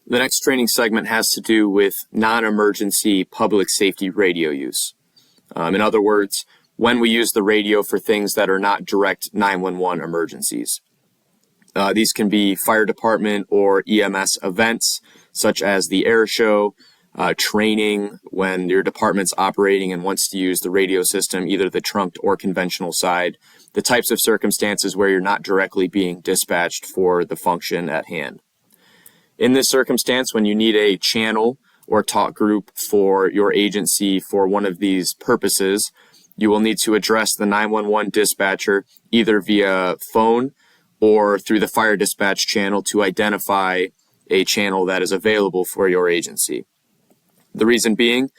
The next training segment has to do with non-emergency public safety radio use. In other words, when we use the radio for things that are not direct 911 emergencies. These can be fire department or EMS events, such as the air show, training when your department's operating and wants to use the radio system, either the trunked or conventional side, the types of circumstances where you're not directly being dispatched for the function at hand. In this circumstance, when you need a channel or talk group for your agency for one of these purposes, you will need to address the 911 dispatcher either via phone or through the fire dispatch channel to identify a channel that is available for your agency. The reason being,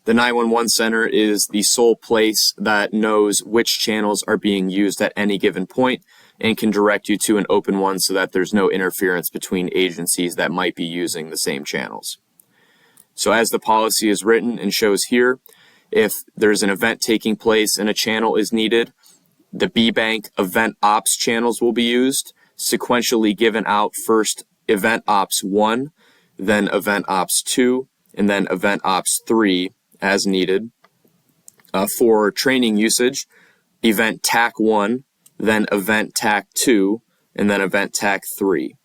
the 911 center is the sole place that knows which channels are being used at any given point and can direct you to an open one so that there's no interference between agencies that might be using the same channels. So as the policy is written and shows here, if there's an event taking place and a channel is needed, the B-Bank event ops channels will be used, sequentially given out first event ops 1, then event ops 2, and then event ops 3 as needed. For training usage, event TAC 1, then event TAC 2, and then event TAC 3.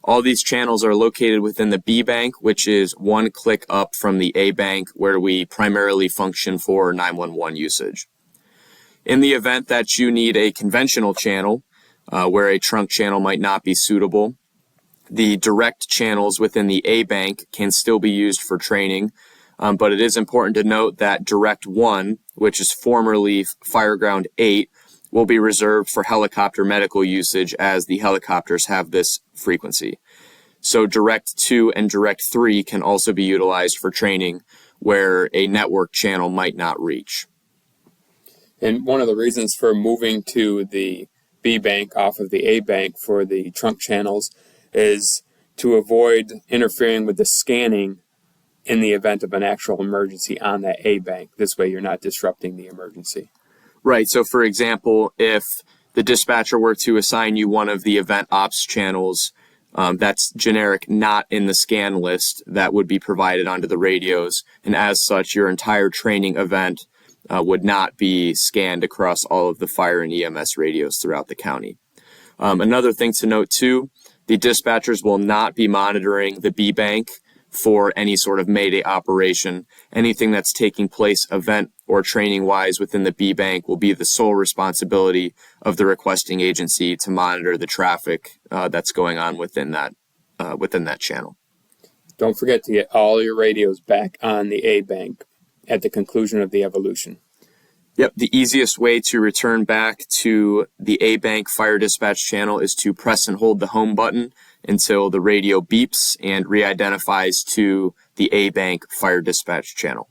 All these channels are located within the B-Bank, which is one click up from the A-Bank, where we primarily function for 911 usage. In the event that you need a conventional channel, where a trunk channel might not be suitable, the direct channels within the A-Bank can still be used for training, but it is important to note that Direct 1, which is formerly Fireground 8, will be reserved for helicopter medical usage as the helicopters have this frequency. So Direct 2 and Direct 3 can also be utilized for training where a network channel might not reach. And one of the reasons for moving to the B-Bank off of the A-Bank for the trunk channels is to avoid interfering with the scanning in the event of an actual emergency on that A-Bank. This way you're not disrupting the emergency. Right. So, for example, if the dispatcher were to assign you one of the event ops channels that's generic, not in the scan list that would be provided onto the radios, and as such, your entire training event would not be scanned across all of the fire and EMS radios throughout the county. Another thing to note, too, the dispatchers will not be monitoring the B-Bank for any sort of Mayday operation. Anything that's taking place event or training-wise within the B-Bank will be the sole responsibility of the requesting agency to monitor the traffic that's going on within that channel. Don't forget to get all your radios back on the A-Bank at the conclusion of the evolution. Yep, the easiest way to return back to the A-Bank fire dispatch channel is to press and hold the home button until the radio beeps and re-identifies to the A-Bank fire dispatch channel.